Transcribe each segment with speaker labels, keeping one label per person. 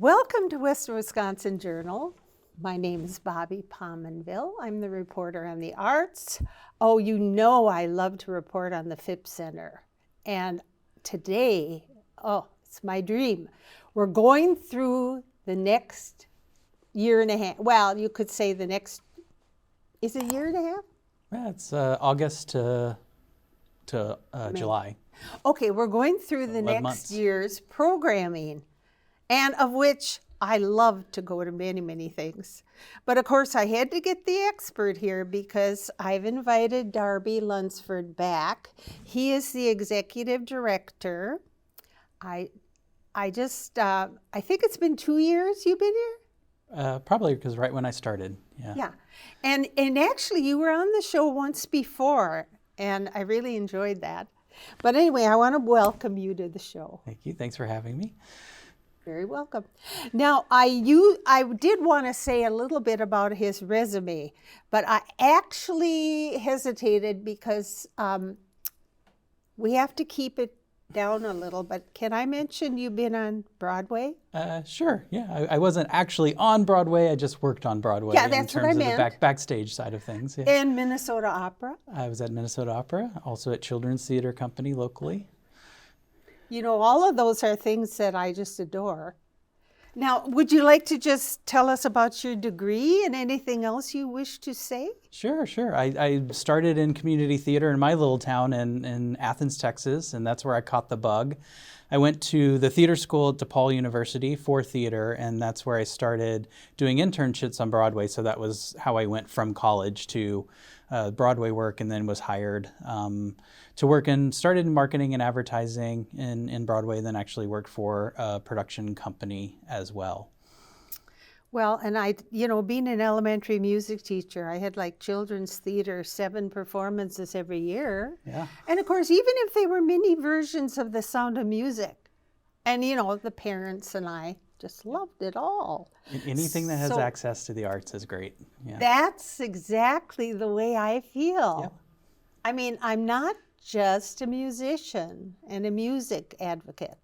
Speaker 1: Welcome to Western Wisconsin Journal. My name is Bobbi Pominville. I'm the reporter on the arts. Oh, you know I love to report on the Phipps Center. And today, it's my dream. We're going through the next year and a half. Well, you could say the next, is it a year and a half?
Speaker 2: Yeah, it's August to July.
Speaker 1: Okay, we're going through the
Speaker 2: 11
Speaker 1: next
Speaker 2: months.
Speaker 1: year's programming, and of which I love to go to many, many things. But of course, I had to get the expert here because I've invited Darby Lunceford back. He is the executive director. I think it's been 2 years you've been here?
Speaker 2: Probably because right when I started, yeah.
Speaker 1: Yeah, and actually you were on the show once before, and I really enjoyed that. But anyway, I want to welcome you to the show.
Speaker 2: Thank you. Thanks for having me.
Speaker 1: Very welcome. Now, I did want to say a little bit about his resume, but I actually hesitated because we have to keep it down a little. But can I mention you've been on Broadway?
Speaker 2: Sure. Yeah, I wasn't actually on Broadway. I just worked on Broadway.
Speaker 1: Yeah, that's what I meant.
Speaker 2: In terms of the backstage side of things. Yeah.
Speaker 1: And Minnesota Opera.
Speaker 2: I was at Minnesota Opera, also at Children's Theater Company locally.
Speaker 1: You know, all of those are things that I just adore. Now, would you like to just tell us about your degree and anything else you wish to say?
Speaker 2: Sure. I started in community theater in my little town in Athens, Texas, and that's where I caught the bug. I went to the theater school at DePaul University for theater, and that's where I started doing internships on Broadway. So that was how I went from college to Broadway work, and then was hired to work and started in marketing and advertising in Broadway, then actually worked for a production company as well.
Speaker 1: Well, and being an elementary music teacher, I had like children's theater, 7 performances every year.
Speaker 2: Yeah.
Speaker 1: And of course, even if they were mini versions of The Sound of Music, and the parents and I just loved it all.
Speaker 2: Anything that has access to the arts is great. Yeah.
Speaker 1: That's exactly the way I feel.
Speaker 2: Yep.
Speaker 1: I mean, I'm not just a musician and a music advocate.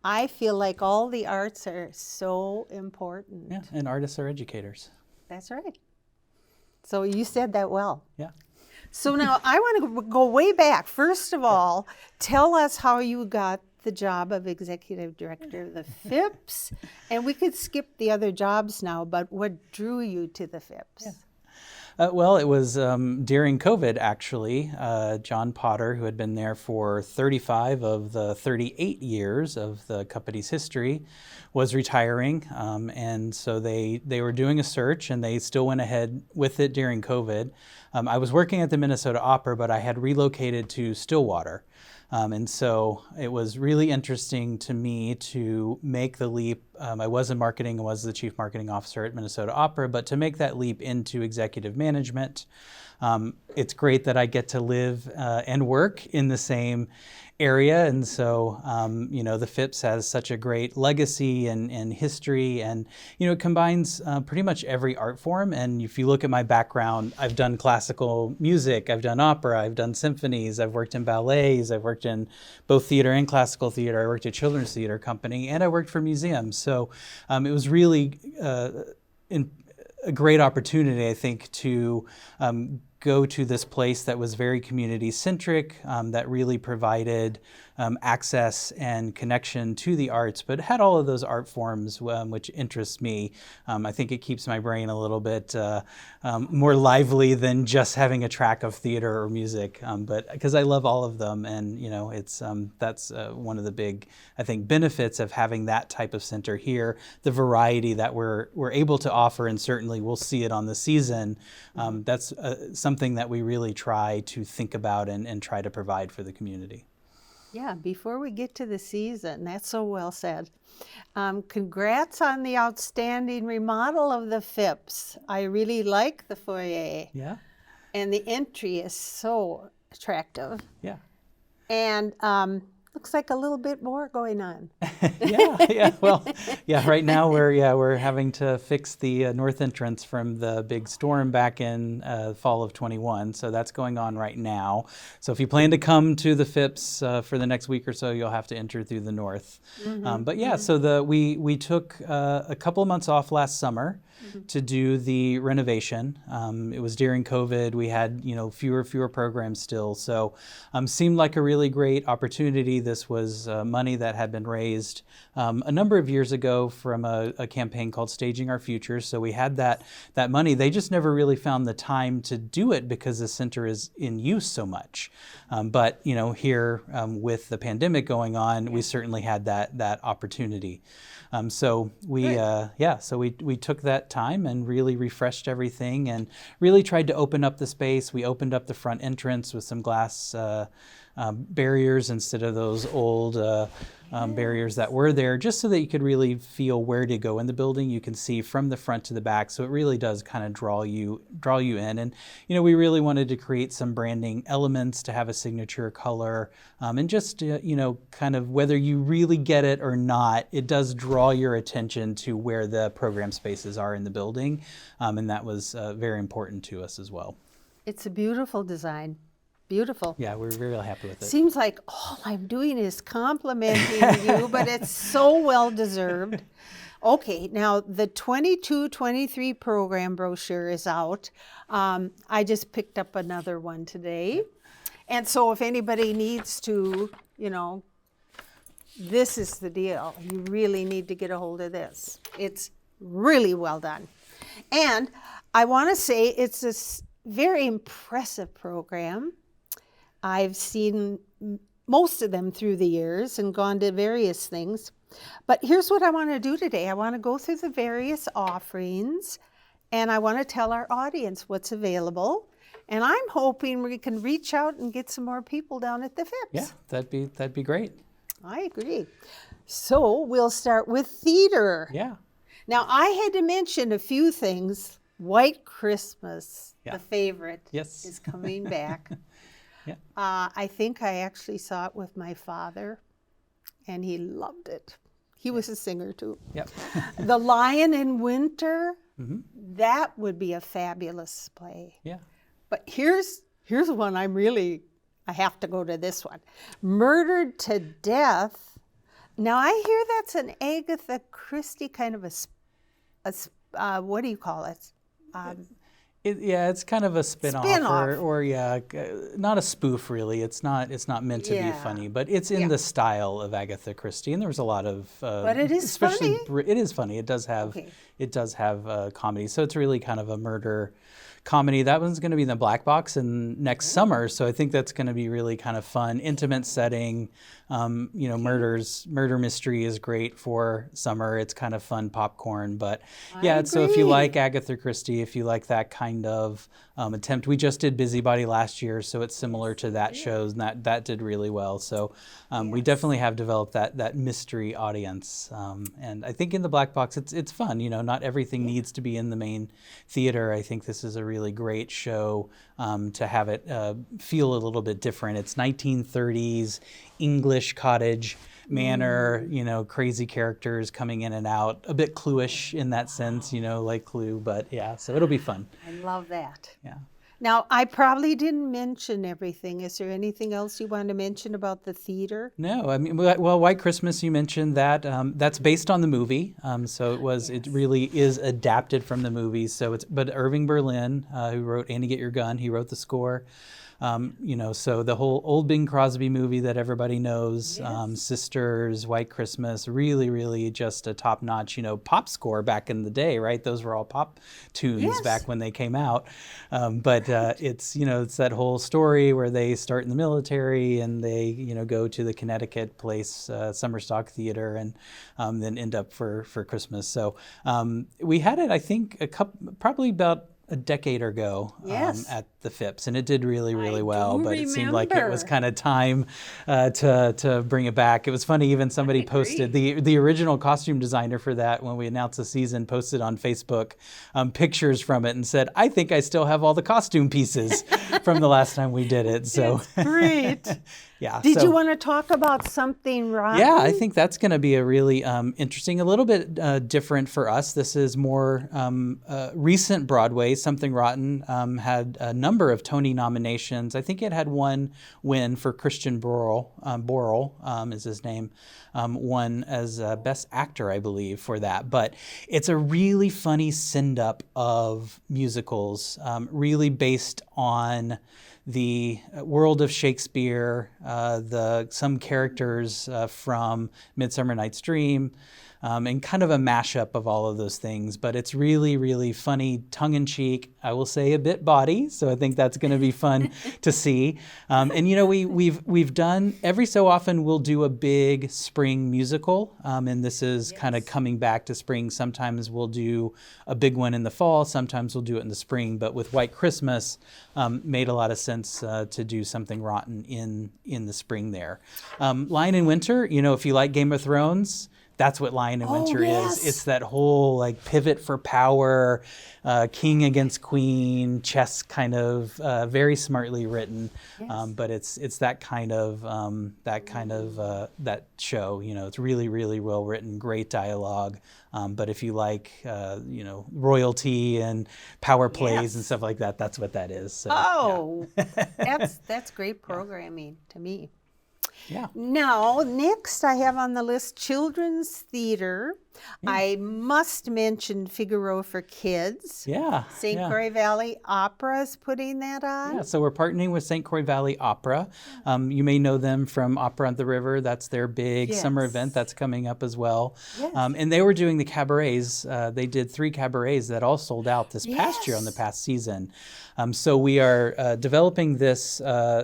Speaker 1: I feel like all the arts are so important.
Speaker 2: Yeah, and artists are educators.
Speaker 1: That's right. So you said that well.
Speaker 2: Yeah.
Speaker 1: So now I want to go way back. First of all, tell us how you got the job of executive director of the Fips. And we could skip the other jobs now, but what drew you to the Fips?
Speaker 2: Yeah. Well, it was during COVID, actually. John Potter, who had been there for 35 of the 38 years of the company's history, was retiring. And so they were doing a search, and they still went ahead with it during COVID. I was working at the Minnesota Opera, but I had relocated to Stillwater. And so it was really interesting to me to make the leap. I was in marketing and was the chief marketing officer at Minnesota Opera, but to make that leap into executive management. It's great that I get to live and work in the same area. And so, the Phipps has such a great legacy and history, and, it combines pretty much every art form. And if you look at my background, I've done classical music, I've done opera, I've done symphonies, I've worked in ballets, I've worked in both theater and classical theater. I worked at Children's Theater Company, and I worked for museums. So it was really a great opportunity, I think, to go to this place that was very community-centric, that really provided access and connection to the arts, but had all of those art forms which interest me. I think it keeps my brain a little bit more lively than just having a track of theater or music, but because I love all of them, and it's that's one of the big, I think, benefits of having that type of center here. The variety that we're able to offer, and certainly we'll see it on the season. That's something that we really try to think about and try to provide for the community.
Speaker 1: Yeah, before we get to the season, that's so well said. Congrats on the outstanding remodel of the Phipps. I really like the foyer.
Speaker 2: Yeah. And
Speaker 1: the entry is so attractive.
Speaker 2: Yeah.
Speaker 1: And Looks like a little bit more going on.
Speaker 2: Yeah. Well, yeah. Right now we're having to fix the north entrance from the big storm back in fall of 21. So that's going on right now. So if you plan to come to the Phipps for the next week or so, you'll have to enter through the north. But yeah, so we took a couple of months off last summer to do the renovation. It was during COVID. We had fewer programs still, so seemed like a really great opportunity. This was money that had been raised a number of years ago from a campaign called Staging Our Futures. So we had that money. They just never really found the time to do it because the center is in use so much. But here with the pandemic going on, we certainly had that opportunity. So we took that time and really refreshed everything and really tried to open up the space. We opened up the front entrance with some glass barriers instead of those old barriers that were there, just so that you could really feel where to go in the building. You can see from the front to the back, so it really does kind of draw you in. And we really wanted to create some branding elements to have a signature color, and just kind of whether you really get it or not, it does draw your attention to where the program spaces are in the building, and that was very important to us as well.
Speaker 1: It's a beautiful design. Beautiful.
Speaker 2: Yeah, we're really happy with it.
Speaker 1: Seems like all I'm doing is complimenting you, but it's so well deserved. Okay, now the 22-23 program brochure is out. I just picked up another one today. And so if anybody needs to, this is the deal. You really need to get a hold of this. It's really well done. And I want to say it's a very impressive program. I've seen most of them through the years and gone to various things. But here's what I want to do today. I want to go through the various offerings, and I want to tell our audience what's available. And I'm hoping we can reach out and get some more people down at the Phipps.
Speaker 2: Yeah, that'd be great.
Speaker 1: I agree. So we'll start with theater.
Speaker 2: Yeah.
Speaker 1: Now, I had to mention a few things. White Christmas, the favorite,
Speaker 2: yes,
Speaker 1: is coming back.
Speaker 2: Yeah.
Speaker 1: I think I actually saw it with my father, and he loved it. He was a singer too. Yep. The Lion in Winter, that would be a fabulous play. Yeah. But here's one I have to go to this one. Murdered to Death. Now I hear that's an Agatha Christie kind of a what do you call it?
Speaker 2: It's kind of a spin-off. Or not a spoof really. It's not meant to be funny, but it's in the style of Agatha Christie, and there was a lot of.
Speaker 1: But it is funny.
Speaker 2: It is funny. It does have comedy, so it's really kind of a murder comedy. That one's going to be in the Black Box next summer, so I think that's going to be really kind of fun, intimate setting. Murder mystery is great for summer. It's kind of fun popcorn, but so if you like Agatha Christie, if you like that kind of attempt, we just did Busybody last year, so it's similar to that show, and that did really well. So we definitely have developed that mystery audience, and I think in the Black Box it's fun. Not everything needs to be in the main theater. I think this is a really great show to have it feel a little bit different. It's 1930s English cottage manor, crazy characters coming in and out, a bit Clue-ish in that sense, like Clue, but so it'll be fun.
Speaker 1: I love that.
Speaker 2: Yeah.
Speaker 1: Now, I probably didn't mention everything. Is there anything else you want to mention about the theater?
Speaker 2: No, I mean, well, White Christmas, you mentioned that. That's based on the movie, so it really is adapted from the movie. But Irving Berlin, who wrote Annie, Get Your Gun, he wrote the score. So the whole old Bing Crosby movie that everybody knows, Sisters, White Christmas, really, really just a top-notch, pop score back in the day, right? Those were all pop tunes back when they came out. But it's that whole story where they start in the military and they, go to the Connecticut place, Summerstock Theater, and then end up for Christmas. So we had it, I think, probably about a decade ago at the Phipps, and it did really, really well. But it seemed like it was kind of time to bring it back. It was funny, even somebody posted, the original costume designer for that, when we announced the season, posted on Facebook pictures from it and said, I think I still have all the costume pieces from the last time we did it. So
Speaker 1: it's great.
Speaker 2: Yeah.
Speaker 1: Did
Speaker 2: so,
Speaker 1: you want to talk about something rotten?
Speaker 2: Yeah, I think that's going to be a really interesting, a little bit different for us. This is more recent Broadway. Something Rotten had a number of Tony nominations. I think it had one win for Christian Borle, is his name, won as Best Actor, I believe, for that. But it's a really funny send-up of musicals, really based on the world of Shakespeare, some characters from Midsummer Night's Dream, and kind of a mashup of all of those things. But it's really, really funny, tongue-in-cheek. I will say a bit bawdy, so I think that's going to be fun to see. And we've done every so often we'll do a big spring musical, and this is kind of coming back to spring. Sometimes we'll do a big one in the fall. Sometimes we'll do it in the spring. But with White Christmas, made a lot of sense to do something rotten in the spring there. Lion in Winter. If you like Game of Thrones, that's what Lion in Winter is. It's that whole like pivot for power, king against queen, chess kind of, very smartly written. But it's that kind of that show. It's really, really well written, great dialogue. But if you like royalty and power plays and stuff like that, that's what that is. So,
Speaker 1: that's great programming to me.
Speaker 2: Yeah.
Speaker 1: Now, next I have on the list Children's Theater. Yeah. I must mention Figaro for Kids.
Speaker 2: Yeah.
Speaker 1: St. Croix Valley Opera is putting that on.
Speaker 2: Yeah, so we're partnering with St. Croix Valley Opera. You may know them from Opera on the River. That's their big summer event that's coming up as well. Yes. And they were doing the cabarets. They did 3 cabarets that all sold out this past year on the past season. So we are developing this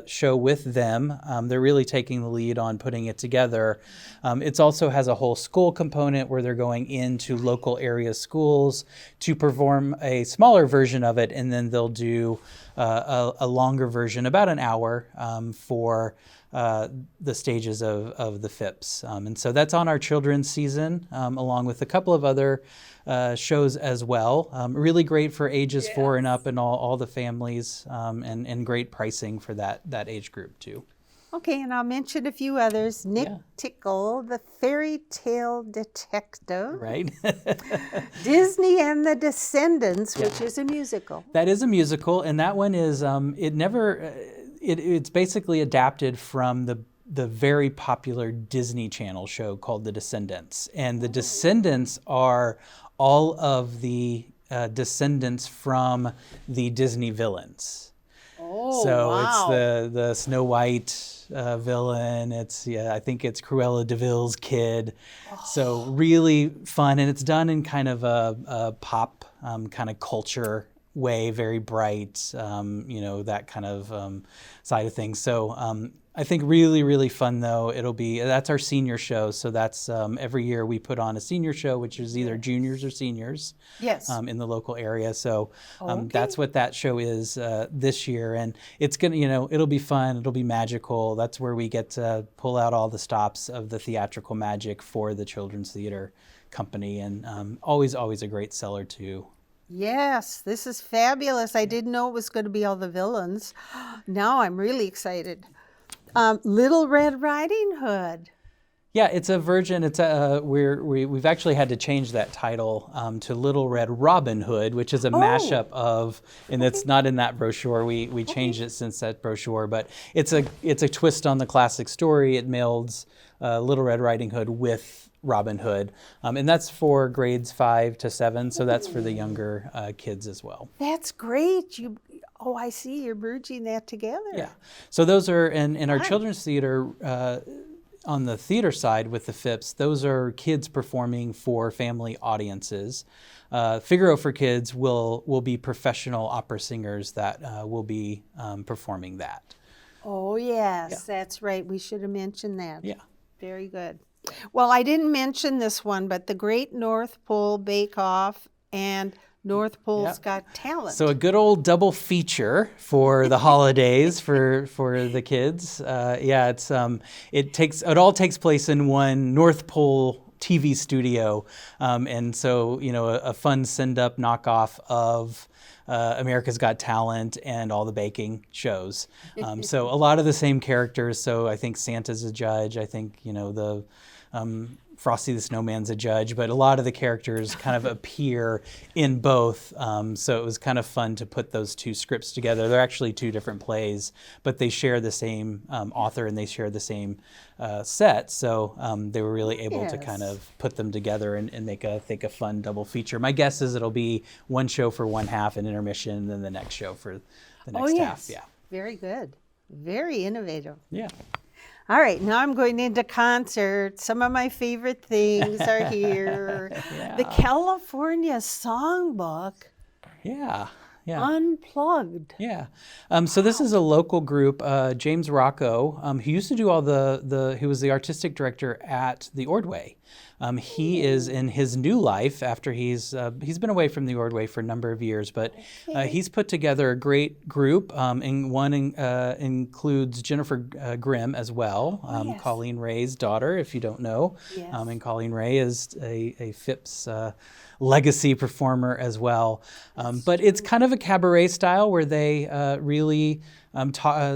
Speaker 2: show with them. They're really taking the lead on putting it together. It also has a whole school component where they're going into local area schools to perform a smaller version of it, and then they'll do a longer version, about an hour, for the stages of the Fips. And so that's on our children's season, along with a couple of other shows as well. Really great for ages 4 and up and all the families, and great pricing for that age group too.
Speaker 1: Okay, and I'll mention a few others. Nick Tickle, the Fairy Tale Detective.
Speaker 2: Right.
Speaker 1: Disney and the Descendants, which is a musical.
Speaker 2: That is a musical, and that one is, it's basically adapted from the very popular Disney Channel show called The Descendants. And the Descendants are all of the descendants from the Disney villains. It's the Snow White villain. I think it's Cruella de Vil's kid. So really fun, and it's done in kind of a pop kind of culture way, very bright, that kind of side of things. So I think really, really fun though. That's our senior show. So that's every year we put on a senior show, which is either juniors or seniors in the local area. So that's what that show is this year. And it's going to, it'll be fun. It'll be magical. That's where we get to pull out all the stops of the theatrical magic for the Children's Theater Company. And always a great seller too.
Speaker 1: Yes, this is fabulous. I didn't know it was going to be all the villains. Now I'm really excited. Little Red Riding Hood.
Speaker 2: Yeah, it's a version. It's we've actually had to change that title to Little Red Robin Hood, which is a mashup of, and it's not in that brochure. We changed it since that brochure, but it's a twist on the classic story. It melds Little Red Riding Hood with Robin Hood, and that's for grades 5 to 7. So that's for the younger kids as well.
Speaker 1: That's great. I see. You're merging that together. Yeah.
Speaker 2: So those are in our children's theater. On the theater side with the Fips, those are kids performing for family audiences. Figaro for Kids will be professional opera singers that will be performing that.
Speaker 1: Oh, yes, that's right. We should have mentioned that.
Speaker 2: Yeah.
Speaker 1: Very good. Well, I didn't mention this one, but the Great North Pole Bake Off and North Pole's Got Talent.
Speaker 2: So a good old double feature for the holidays for the kids. It all takes place in one North Pole TV studio. And so, a fun send-up knockoff of America's Got Talent and all the baking shows. So a lot of the same characters. So I think Santa's a judge. I think, the Frosty the Snowman's a judge, but a lot of the characters kind of appear in both. So it was kind of fun to put those two scripts together. They're actually two different plays, but they share the same author and they share the same set. So they were really able to kind of put them together and make a fun double feature. My guess is it'll be one show for one half, an intermission, and then the next show for the next half. Yeah.
Speaker 1: Very good. Very innovative.
Speaker 2: Yeah.
Speaker 1: All right, now I'm going into concerts. Some of my favorite things are here.
Speaker 2: Yeah.
Speaker 1: The California Songbook.
Speaker 2: Yeah. Yeah.
Speaker 1: Unplugged.
Speaker 2: Yeah. So this is a local group. James Rocco, who used to do all he was the artistic director at the Ordway. He is in his new life after he's been away from the Ordway for a number of years, but he's put together a great group. And one includes Jennifer Grimm as well, Colleen Ray's daughter, if you don't know.
Speaker 1: Yes.
Speaker 2: And Colleen Ray is a Phipps legacy performer as well. But it's kind of a cabaret style where they really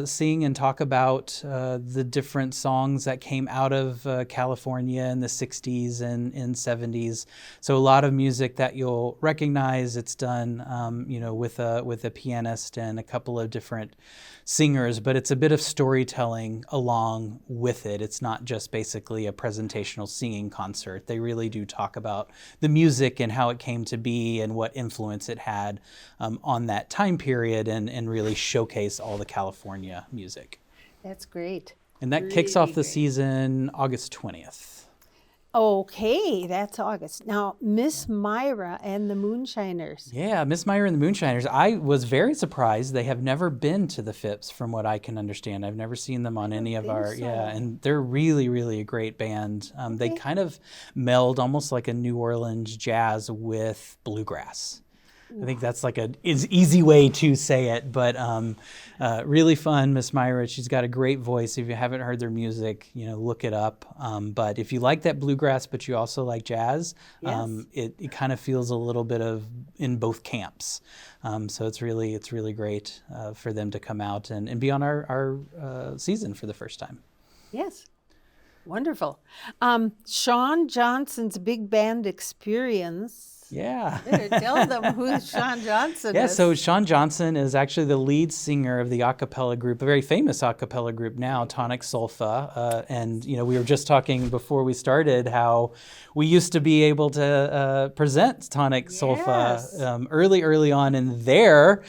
Speaker 2: sing and talk about the different songs that came out of California in the 60s and 70s. So a lot of music that you'll recognize. It's done, with a pianist and a couple of different singers, but it's a bit of storytelling along with it. It's not just basically a presentational singing concert. They really do talk about the music and how it came to be and what influence it had on that time period and really showcase all the California music.
Speaker 1: That's great.
Speaker 2: And that kicks off the season August 20th.
Speaker 1: Okay, that's August. Now, Miss Myra and the Moonshiners.
Speaker 2: Yeah, Miss Myra and the Moonshiners. I was very surprised. They have never been to the Phipps, from what I can understand. I've never seen them on any of our, and they're really, really a great band. They kind of meld almost like a New Orleans jazz with bluegrass. I think that's like an easy way to say it, but really fun. Miss Myra, she's got a great voice. If you haven't heard their music, look it up. But if you like that bluegrass, but you also like jazz, it kind of feels a little bit of in both camps. So it's really great for them to come out and be on our season for the first time.
Speaker 1: Yes. Wonderful. Sean Johnson's Big Band Experience.
Speaker 2: Yeah.
Speaker 1: Tell them who Sean Johnson is.
Speaker 2: Yeah, so Sean Johnson is actually the lead singer of the a cappella group, a very famous a cappella group now, Tonic Solfa. And, we were just talking before we started how we used to be able to present Tonic Solfa early on in their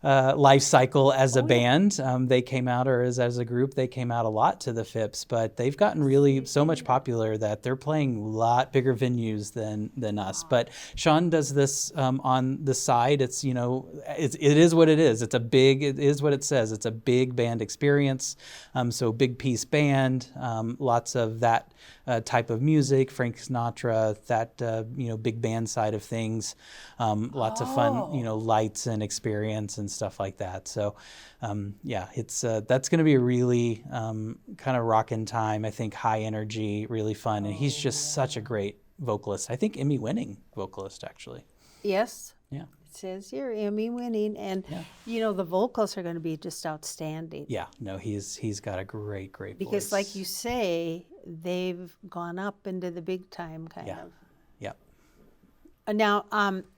Speaker 2: life cycle as a band. They came out, or as a group, they came out a lot to the Phipps, but they've gotten really so much popular that they're playing a lot bigger venues than us. But Sean does this on the side. It's, it is what it is. It is what it says. It's a big band experience. So big piece band, lots of that type of music, Frank Sinatra, that, big band side of things, lots of fun, lights and experience and stuff like that. So, it's that's going to be a really kind of rockin' time. I think high energy, really fun, and he's just such a great vocalist. I think Emmy-winning vocalist, actually.
Speaker 1: Yes.
Speaker 2: Yeah.
Speaker 1: It says here Emmy-winning, and the vocals are going to be just outstanding.
Speaker 2: Yeah. No, he's got a great voice.
Speaker 1: Because, like you say, they've gone up into the big time kind of.
Speaker 2: Yeah.
Speaker 1: Now,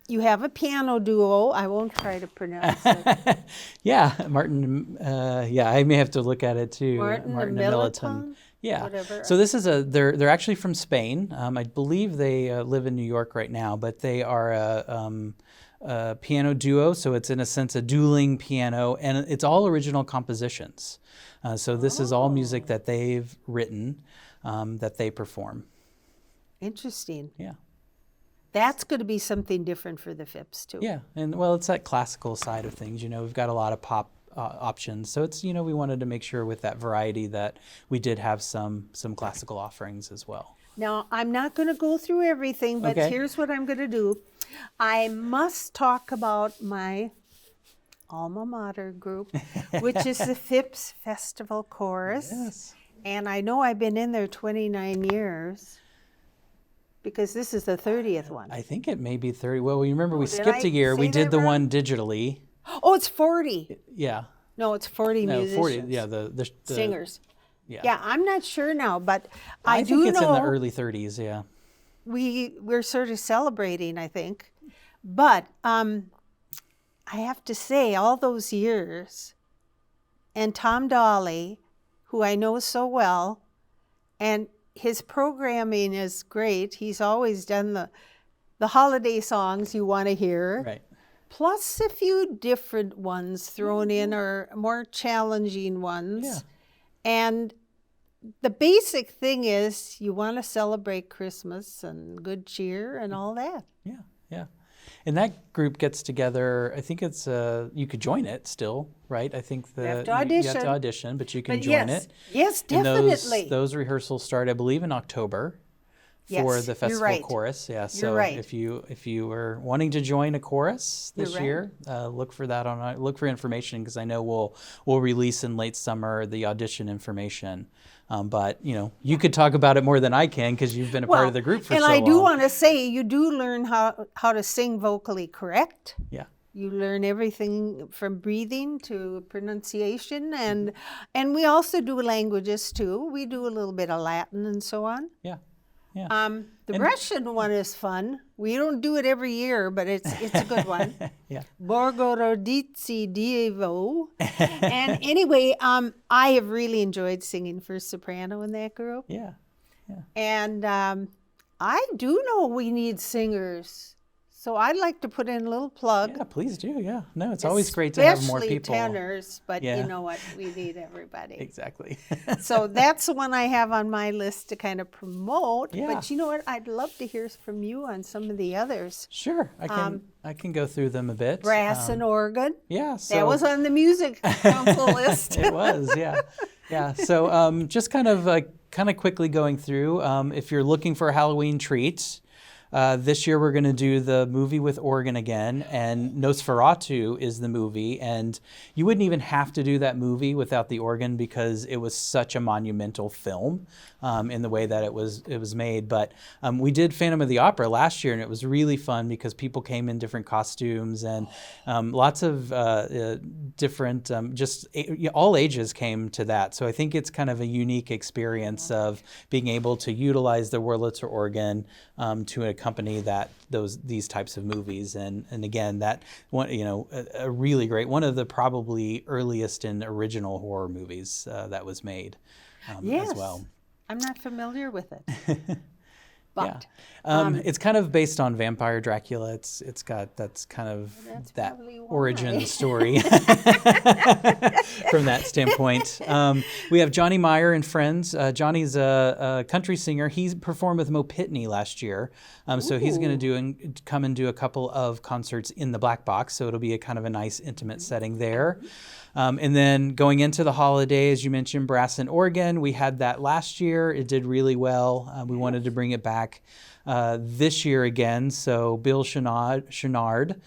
Speaker 1: you have a piano duo. I won't try to pronounce it.
Speaker 2: Yeah, Martin. I may have to look at it too.
Speaker 1: Martin
Speaker 2: Militon. Yeah.
Speaker 1: Whatever.
Speaker 2: So this is they're actually from Spain. I believe they live in New York right now, but they are a piano duo. So it's in a sense a dueling piano, and it's all original compositions. So this is all music that they've written, that they perform.
Speaker 1: Interesting.
Speaker 2: Yeah.
Speaker 1: That's going to be something different for the Phipps too.
Speaker 2: Yeah, and it's that classical side of things. We've got a lot of pop options, so it's we wanted to make sure with that variety that we did have some classical offerings as well.
Speaker 1: Now, I'm not going to go through everything, but here's what I'm going to do. I must talk about my alma mater group, which is the Phipps Festival Chorus.
Speaker 2: Yes.
Speaker 1: And I know I've been in there 29 years. Because this is the 30th one.
Speaker 2: I think it may be 30. Well, you remember we
Speaker 1: did
Speaker 2: skipped
Speaker 1: I
Speaker 2: a year.
Speaker 1: say
Speaker 2: We
Speaker 1: that
Speaker 2: did the
Speaker 1: wrong?
Speaker 2: one digitally.
Speaker 1: Oh, it's 40.
Speaker 2: Yeah.
Speaker 1: No, it's 40
Speaker 2: No,
Speaker 1: musicians.
Speaker 2: 40. Yeah, the
Speaker 1: Singers.
Speaker 2: Yeah.
Speaker 1: Yeah, I'm not sure now, but
Speaker 2: I
Speaker 1: do
Speaker 2: think it's
Speaker 1: know
Speaker 2: in the early 30s, yeah.
Speaker 1: we're sort of celebrating, I think. But I have to say, all those years, and Tom Dolly, who I know so well, and his programming is great. He's always done the holiday songs you want to hear.
Speaker 2: Right.
Speaker 1: Plus a few different ones thrown in, or more challenging ones.
Speaker 2: Yeah.
Speaker 1: And the basic thing is you want to celebrate Christmas and good cheer and all that.
Speaker 2: Yeah, yeah. And that group gets together, I think it's, you could join it still, right? I think
Speaker 1: You have to
Speaker 2: you have
Speaker 1: audition.
Speaker 2: to audition, but you can
Speaker 1: But
Speaker 2: join
Speaker 1: yes,
Speaker 2: it.
Speaker 1: yes,
Speaker 2: And
Speaker 1: definitely.
Speaker 2: those rehearsals start, I believe, in October for
Speaker 1: Yes,
Speaker 2: the
Speaker 1: you're
Speaker 2: festival
Speaker 1: right.
Speaker 2: chorus. Yeah,
Speaker 1: You're
Speaker 2: so
Speaker 1: right.
Speaker 2: if you were wanting to join a chorus this
Speaker 1: You're right.
Speaker 2: year, look for that look for information, because I know we'll release in late summer the audition information. But you could talk about it more than I can, because you've been a part of the group for so long.
Speaker 1: And I do want to say, you do learn how to sing vocally correct.
Speaker 2: Yeah.
Speaker 1: You learn everything from breathing to pronunciation, and we also do languages too. We do a little bit of Latin and so on.
Speaker 2: Yeah. Yeah.
Speaker 1: The Russian one is fun. We don't do it every year, but it's a good one.
Speaker 2: Yeah.
Speaker 1: Borgorodici Dievo. And anyway, I have really enjoyed singing for soprano in that group.
Speaker 2: Yeah. Yeah.
Speaker 1: And I do know we need singers. So I'd like to put in a little plug.
Speaker 2: Yeah, please do. Yeah. No, it's always great to have more
Speaker 1: Especially
Speaker 2: people.
Speaker 1: tenors, but
Speaker 2: Yeah.
Speaker 1: you know what? We need everybody.
Speaker 2: Exactly.
Speaker 1: So that's the one I have on my list to kind of promote.
Speaker 2: Yeah.
Speaker 1: But you know what? I'd love to hear from you on some of the others.
Speaker 2: Sure. I can go through them a bit.
Speaker 1: Brass and organ.
Speaker 2: Yeah. So
Speaker 1: That was on the music council list.
Speaker 2: It was, yeah. Yeah. So just kind of quickly going through, if you're looking for a Halloween treat, this year we're going to do the movie with organ again, and Nosferatu is the movie, and you wouldn't even have to do that movie without the organ, because it was such a monumental film in the way that it was made. But we did Phantom of the Opera last year, and it was really fun because people came in different costumes, and lots of different, all ages came to that. So I think it's kind of a unique experience of being able to utilize the Wurlitzer organ to accompany these types of movies, and again, that one, a really great, one of the probably earliest and original horror movies that was made
Speaker 1: Yes.
Speaker 2: as well.
Speaker 1: I'm not familiar with it. But
Speaker 2: it's kind of based on Vampire Dracula. That's kind of
Speaker 1: That's
Speaker 2: that
Speaker 1: probably why.
Speaker 2: origin story from that standpoint. We have Johnny Meyer and friends. Johnny's a country singer. He performed with Mo Pitney last year, so he's going to come and do a couple of concerts in the Black Box. So it'll be a kind of a nice intimate setting there. And then going into the holidays, you mentioned brass and organ. We had that last year. It did really well. We wanted to bring it back this year again. So Bill Chenard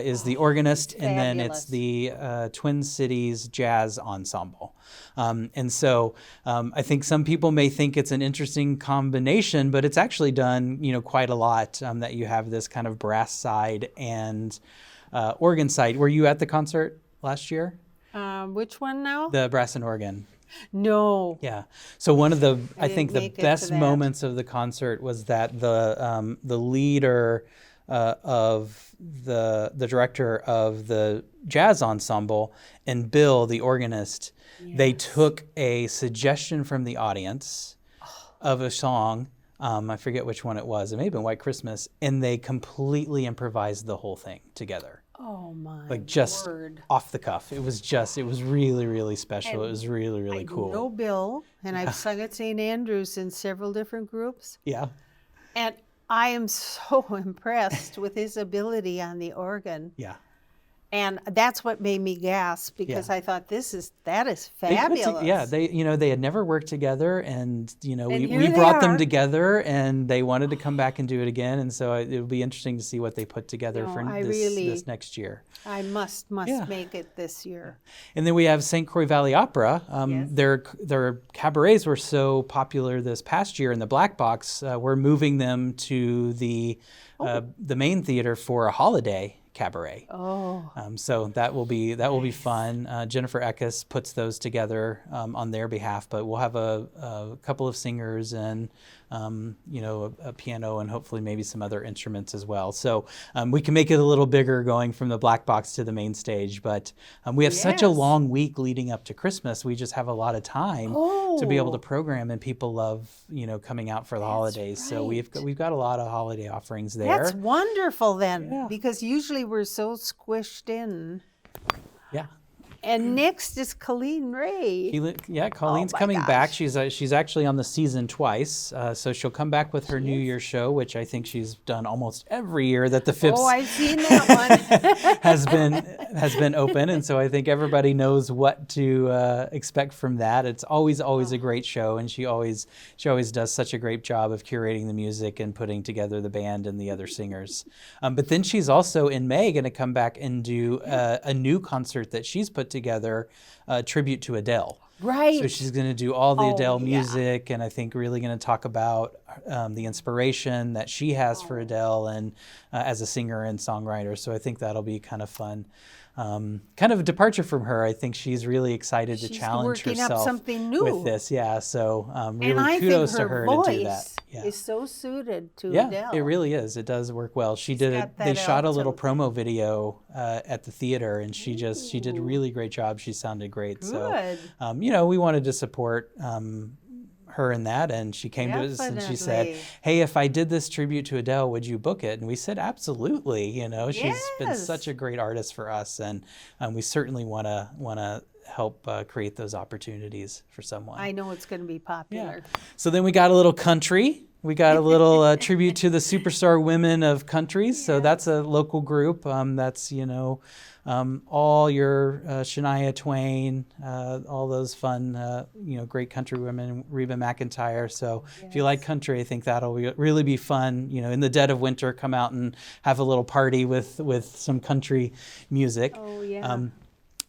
Speaker 2: is the organist, and then it's the Twin Cities Jazz Ensemble. And so I think some people may think it's an interesting combination, but it's actually done, quite a lot, that you have this kind of brass side and organ side. Were you at the concert last year?
Speaker 1: Which one now?
Speaker 2: The brass and organ.
Speaker 1: No.
Speaker 2: Yeah. So one of the, I think the
Speaker 1: make it to
Speaker 2: best
Speaker 1: that.
Speaker 2: moments of the concert was that the leader of the director of the jazz ensemble and Bill, the organist, they took a suggestion from the audience of a song. I forget which one it was. It may have been White Christmas, and they completely improvised the whole thing together.
Speaker 1: Oh my
Speaker 2: Just
Speaker 1: word.
Speaker 2: off the cuff. It was really, really special. It was really, really
Speaker 1: I
Speaker 2: cool.
Speaker 1: know Bill, and I've sung at St. Andrews in several different groups.
Speaker 2: Yeah.
Speaker 1: And I am so impressed with his ability on the organ.
Speaker 2: Yeah.
Speaker 1: And that's what made me gasp, because I thought that is fabulous.
Speaker 2: They had never worked together, and
Speaker 1: And
Speaker 2: we
Speaker 1: here
Speaker 2: brought
Speaker 1: they
Speaker 2: them
Speaker 1: are.
Speaker 2: together, and they wanted to come back and do it again, and so it'll be interesting to see what they put together
Speaker 1: No,
Speaker 2: for
Speaker 1: I
Speaker 2: this next year.
Speaker 1: I must
Speaker 2: Yeah.
Speaker 1: make it this year.
Speaker 2: And then we have St. Croix Valley Opera.
Speaker 1: Yes.
Speaker 2: Their cabarets were so popular this past year in the Black Box. We're moving them to the main theater for a holiday cabaret.
Speaker 1: Oh,
Speaker 2: So that will be fun. Jennifer Eckes puts those together on their behalf, but we'll have a couple of singers and a piano and hopefully maybe some other instruments as well. So we can make it a little bigger going from the Black Box to the main stage. But we have such a
Speaker 1: Yes.
Speaker 2: long week leading up to Christmas. We just have a lot of time to be able to program, and people love coming out for the holidays. So we've got a lot of holiday offerings there.
Speaker 1: that's wonderful then,
Speaker 2: Yeah.
Speaker 1: because usually we're so squished in.
Speaker 2: Yeah.
Speaker 1: And next is Colleen Ray.
Speaker 2: Colleen's
Speaker 1: my
Speaker 2: coming
Speaker 1: gosh.
Speaker 2: back. She's actually on the season twice, so she'll come back with her New Year's show, which I think she's done almost every year that the Fips
Speaker 1: Oh, I've seen that one.
Speaker 2: has been open, and so I think everybody knows what to expect from that. It's always a great show, and she always does such a great job of curating the music and putting together the band and the other singers. But then she's also in May going to come back and do a new concert that she's put together, a tribute to Adele.
Speaker 1: Right.
Speaker 2: So she's going to do all the Adele
Speaker 1: yeah.
Speaker 2: music, and I think really going to talk about the inspiration that she has for Adele and as a singer and songwriter. So I think that'll be kind of fun. Kind of a departure from her. I think she's really excited to
Speaker 1: She's
Speaker 2: challenge
Speaker 1: working up
Speaker 2: herself
Speaker 1: something new.
Speaker 2: with this. Yeah. So really
Speaker 1: And I
Speaker 2: kudos
Speaker 1: think
Speaker 2: to
Speaker 1: her
Speaker 2: her
Speaker 1: voice
Speaker 2: to do that. Yeah.
Speaker 1: is so suited to
Speaker 2: Yeah,
Speaker 1: Adele.
Speaker 2: it really is. It does work well. She did
Speaker 1: got
Speaker 2: They
Speaker 1: that
Speaker 2: shot a little
Speaker 1: alto
Speaker 2: promo video at the theater, and she did a really great job. She sounded great.
Speaker 1: Good.
Speaker 2: So, we wanted to support her in that, and she came to us and she said,
Speaker 1: Definitely.
Speaker 2: "Hey, if I did this tribute to Adele, would you book it?" And we said, "Absolutely." She's been
Speaker 1: Yes.
Speaker 2: such a great artist for us, and we certainly want to help create those opportunities for someone.
Speaker 1: I know it's going to be popular.
Speaker 2: So then we got a little country. We got a little tribute to the superstar women of countries. So that's a local group. That's all your Shania Twain, all those fun, great country women, Reba McEntire. So if you like country, I think that'll really be fun. In the dead of winter, come out and have a little party with some country music.
Speaker 1: Oh, yeah.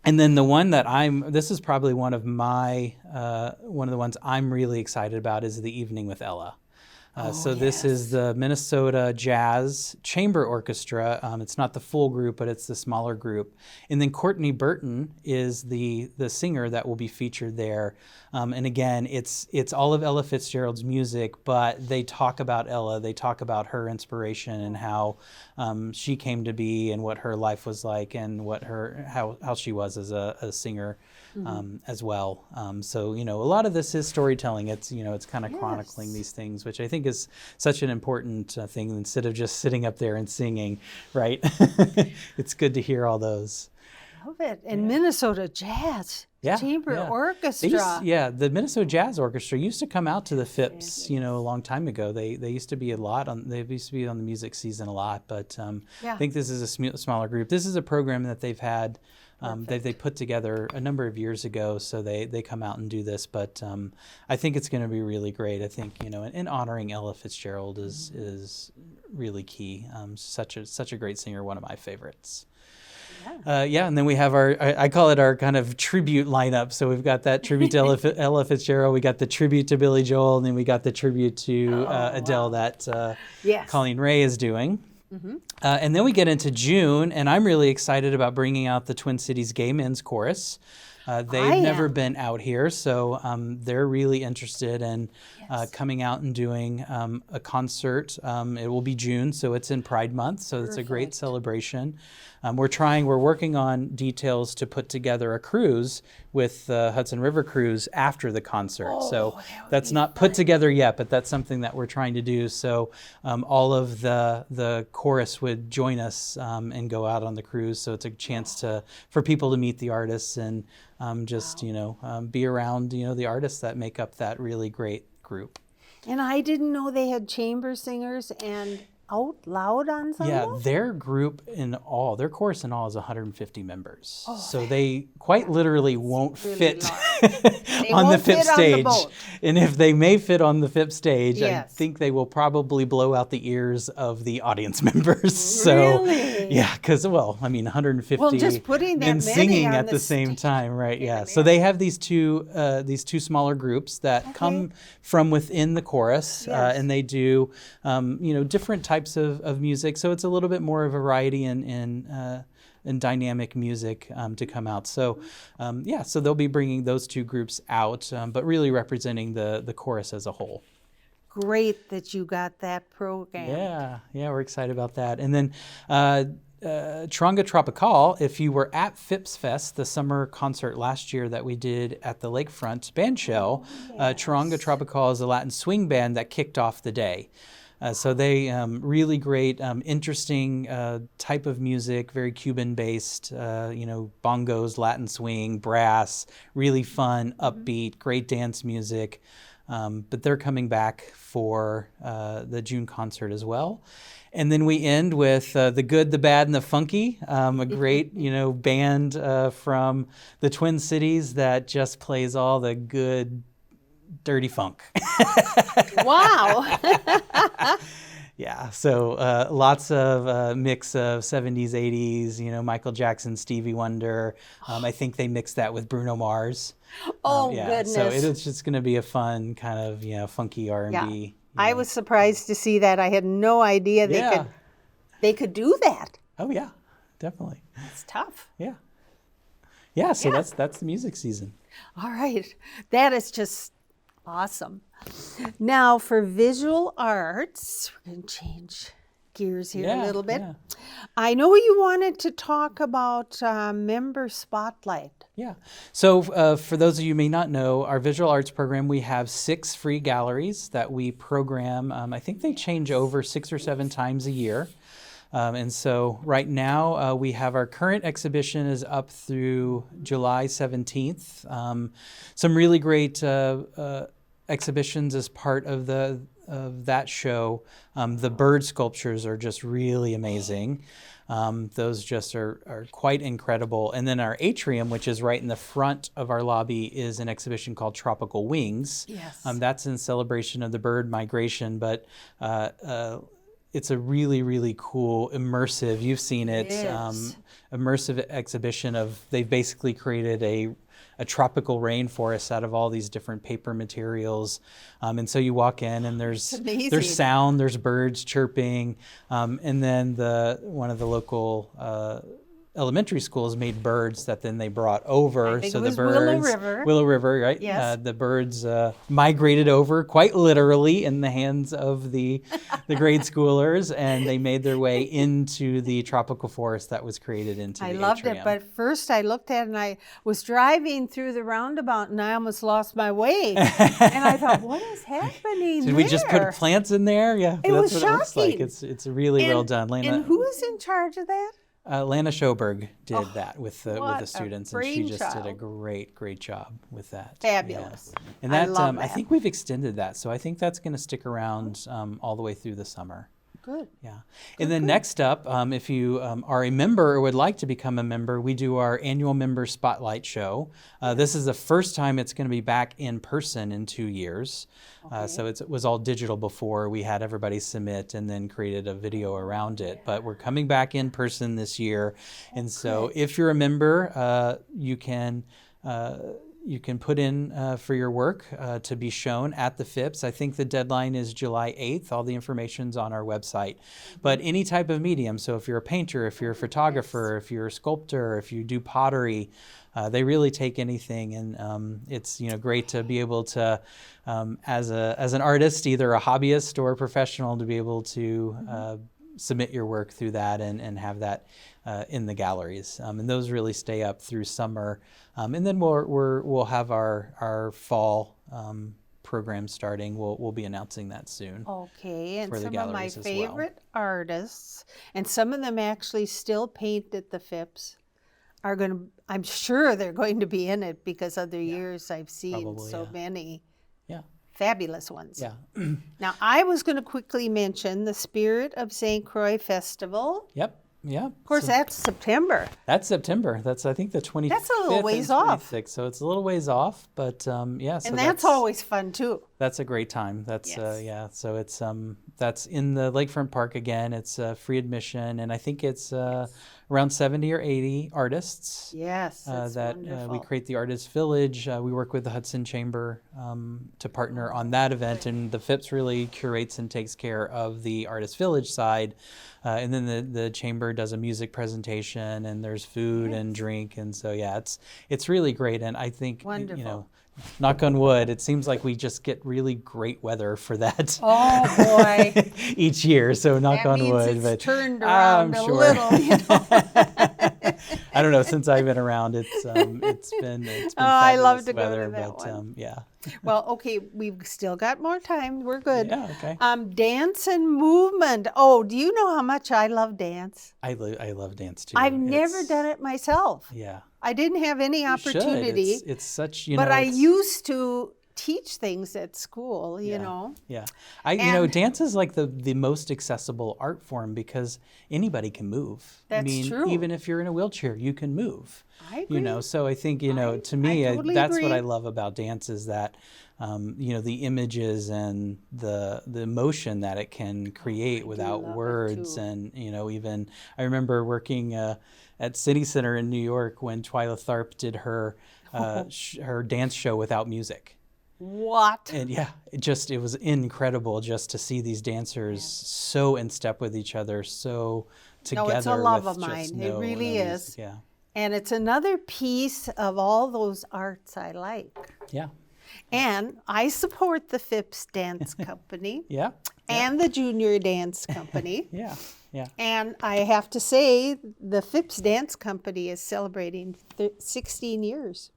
Speaker 2: And then the one that this is probably one of the ones I'm really excited about is the Evening with Ella. So this is the Minnesota Jazz Chamber Orchestra. It's not the full group, but it's the smaller group. And then Courtney Burton is the singer that will be featured there. And again, it's all of Ella Fitzgerald's music, but they talk about Ella. They talk about her inspiration and how she came to be and what her life was like and how she was as a singer. As well. So, a lot of this is storytelling. It's kind of chronicling these things, which I think is such an important thing instead of just sitting up there and singing, right? It's good to hear all those.
Speaker 1: Love it. And Minnesota Jazz Chamber Orchestra.
Speaker 2: The Minnesota Jazz Orchestra used to come out to the Fips, a long time ago. They used to be on the music season a lot, but I think this is a smaller group. This is a program that they've had. They put together a number of years ago, so they come out and do this. But I think it's going to be really great. I think and honoring Ella Fitzgerald is really key. Such a great singer, one of my favorites. And then we have I call it our kind of tribute lineup. So we've got that tribute to Ella Fitzgerald, we got the tribute to Billy Joel, and then we got the tribute to Adele that Colleen Ray is doing. And then we get into June, and I'm really excited about bringing out the Twin Cities Gay Men's Chorus. They've never been out here, so they're really interested in coming out and doing a concert. It will be June, so it's in Pride Month, so it's a great celebration. We're working on details to put together a cruise with the Hudson River Cruise after the concert. So that's not put together yet, but that's something that we're trying to do. So all of the chorus would join us and go out on the cruise. So it's a chance for people to meet the artists and be around the artists that make up that really great group.
Speaker 1: And I didn't know they had chamber singers and Out Loud Ensemble?
Speaker 2: Yeah, their chorus in all is 150 members. So they quite literally won't
Speaker 1: really
Speaker 2: fit
Speaker 1: They
Speaker 2: on the
Speaker 1: won't
Speaker 2: Phipps
Speaker 1: fit on the
Speaker 2: stage.
Speaker 1: boat.
Speaker 2: And if they may fit on the Phipps stage, I
Speaker 1: Yes.
Speaker 2: think they will probably blow out the ears of the audience members. So,
Speaker 1: Really?
Speaker 2: yeah, because, 150
Speaker 1: Well, just putting that
Speaker 2: men
Speaker 1: many
Speaker 2: singing
Speaker 1: on
Speaker 2: at
Speaker 1: the
Speaker 2: the same
Speaker 1: stage,
Speaker 2: time, right?
Speaker 1: can't
Speaker 2: Yeah. So they have these two smaller groups that come from within the chorus,
Speaker 1: Yes.
Speaker 2: and they do, different types of music. So it's a little bit more of a variety and dynamic music to come out. So, so they'll be bringing those two groups out, but really representing the chorus as a whole.
Speaker 1: Great that you got that program.
Speaker 2: Yeah, we're excited about that. And then Charanga Tropical, if you were at Phipps Fest, the summer concert last year that we did at the Lakefront Band Shell, Charanga Tropical is a Latin swing band that kicked off the day. So they really great, interesting type of music, very Cuban-based, bongos, Latin swing, brass, really fun, upbeat, great dance music. But they're coming back for the June concert as well. And then we end with The Good, the Bad, and the Funky, a great, band from the Twin Cities that just plays all the good, dirty funk.
Speaker 1: Wow.
Speaker 2: Yeah, so lots of mix of 70s, 80s, Michael Jackson, Stevie Wonder. I think they mixed that with Bruno Mars.
Speaker 1: Goodness.
Speaker 2: So it's just going to be a fun kind of, funky R&B.
Speaker 1: I was surprised to see that. I had no idea they could do that.
Speaker 2: Oh, yeah, definitely.
Speaker 1: It's tough.
Speaker 2: Yeah. Yeah, so that's the music season.
Speaker 1: All right. That is just awesome. Now for visual arts, we're going to change gears here a little bit.
Speaker 2: Yeah.
Speaker 1: I know you wanted to talk about member spotlight.
Speaker 2: Yeah. So for those of you who may not know, our visual arts program, we have 6 free galleries that we program. I think they change over 6 or 7 times a year. And so right now we have our current exhibition is up through July 17th. Some really great exhibitions as part of that show. The bird sculptures are just really amazing. Those just are quite incredible. And then our atrium, which is right in the front of our lobby, is an exhibition called Tropical Wings.
Speaker 1: Yes.
Speaker 2: That's in celebration of the bird migration, but it's a really, really cool, immersive, you've seen it, immersive exhibition of, they've basically created a tropical rainforest out of all these different paper materials. And so you walk in and there's sound, there's birds chirping. And then one of the local elementary schools made birds that then they brought over. So the birds, Willow River, right?
Speaker 1: Yes.
Speaker 2: The birds migrated over quite literally in the hands of the grade schoolers, and they made their way into the tropical forest that was created into the atrium.
Speaker 1: I loved it, but first I looked at it and I was driving through the roundabout and I almost lost my way. And I thought, what is happening
Speaker 2: Did we just put plants in there? Yeah,
Speaker 1: it
Speaker 2: that's
Speaker 1: was
Speaker 2: what
Speaker 1: shocking.
Speaker 2: it looks like. It's really well done.
Speaker 1: And who is in charge of that?
Speaker 2: Lana Schoberg did that with the students, and she just
Speaker 1: brainchild.
Speaker 2: did a great job with that.
Speaker 1: Fabulous.
Speaker 2: Yeah. And that,
Speaker 1: I love that.
Speaker 2: I think we've extended that, so I think that's going to stick around all the way through the summer.
Speaker 1: Good.
Speaker 2: Yeah. And then next up, if you are a member or would like to become a member, we do our annual member spotlight show. This is the first time it's going to be back in person in 2 years. So it was all digital before. We had everybody submit and then created a video around it. But we're coming back in person this year. And so if you're a member, you can put in for your work to be shown at the Phipps. I think the deadline is July 8th. All the information's on our website. But any type of medium, so if you're a painter, if you're a photographer, if you're a sculptor, if you do pottery, they really take anything. And it's great to be able to, as an artist, either a hobbyist or a professional, to be able to submit your work through that and have that in the galleries. And those really stay up through summer. And then we'll have our fall program starting. We'll be announcing that soon.
Speaker 1: Okay, and
Speaker 2: for the
Speaker 1: some of my
Speaker 2: galleries as
Speaker 1: favorite artists, and some of them actually still paint at the Phipps, I'm sure they're going to be in it because other years I've seen
Speaker 2: Probably,
Speaker 1: so many.
Speaker 2: Yeah.
Speaker 1: fabulous ones.
Speaker 2: Yeah.
Speaker 1: Now, I was going to quickly mention the Spirit of St. Croix Festival.
Speaker 2: Yep. Yeah.
Speaker 1: Of course, that's September.
Speaker 2: That's September. That's, I think, the 25th.
Speaker 1: That's a little ways off.
Speaker 2: So it's a little ways off, but yeah. So
Speaker 1: And that's always fun, too.
Speaker 2: That's a great time. That's
Speaker 1: Yes.
Speaker 2: yeah. So it's that's in the Lakefront Park again. It's free admission, and I think it's around 70 or 80 artists.
Speaker 1: Yes, that's
Speaker 2: that
Speaker 1: wonderful.
Speaker 2: we create the Artist Village. We work with the Hudson Chamber to partner on that event, and the Phipps really curates and takes care of the Artist Village side, and then the chamber does a music presentation, and there's food and drink, and so yeah, it's really great, and I think
Speaker 1: Wonderful.
Speaker 2: you know. Knock on wood, it seems like we just get really great weather for that.
Speaker 1: Oh, boy.
Speaker 2: Each year, so knock
Speaker 1: That
Speaker 2: on
Speaker 1: means
Speaker 2: wood.
Speaker 1: it's
Speaker 2: But
Speaker 1: turned around
Speaker 2: I'm
Speaker 1: a
Speaker 2: sure.
Speaker 1: little, you know.
Speaker 2: I don't know. Since I've been around, it's been
Speaker 1: I love
Speaker 2: fabulous
Speaker 1: to go to
Speaker 2: weather,
Speaker 1: that
Speaker 2: but
Speaker 1: one.
Speaker 2: yeah.
Speaker 1: Well, okay, we've still got more time. We're good.
Speaker 2: Yeah, okay.
Speaker 1: Dance and movement. Oh, do you know how much I love dance?
Speaker 2: I love dance too.
Speaker 1: I've never done it myself.
Speaker 2: Yeah.
Speaker 1: I didn't have any
Speaker 2: You should.
Speaker 1: opportunity.
Speaker 2: It's such, you
Speaker 1: but
Speaker 2: know.
Speaker 1: I
Speaker 2: it's-
Speaker 1: used to teach things at school, you know.
Speaker 2: Yeah. You know,
Speaker 1: And-
Speaker 2: dance is like the most accessible art form because anybody can move. I
Speaker 1: That's
Speaker 2: mean,
Speaker 1: true.
Speaker 2: even if you're in a wheelchair, you can move.
Speaker 1: I agree.
Speaker 2: You know, so I think, you know, to me,
Speaker 1: totally
Speaker 2: that's what
Speaker 1: agree.
Speaker 2: I love about dance is that, you know, the images and the emotion that it can create without
Speaker 1: love it,
Speaker 2: words.
Speaker 1: too.
Speaker 2: And, you know, even I remember working at City Center in New York when Twyla Tharp did her her dance show without music.
Speaker 1: What?
Speaker 2: And yeah, it was incredible just to see these dancers so in step with each other, so together.
Speaker 1: No, it's a love
Speaker 2: with
Speaker 1: of mine.
Speaker 2: just
Speaker 1: It really
Speaker 2: no
Speaker 1: is.
Speaker 2: music. Yeah.
Speaker 1: And it's another piece of all those arts I like.
Speaker 2: Yeah.
Speaker 1: And I support the Phipps Dance Company
Speaker 2: Yeah.
Speaker 1: and the Junior Dance Company.
Speaker 2: Yeah. Yeah.
Speaker 1: And I have to say, the Phipps Dance Company is celebrating 16 years.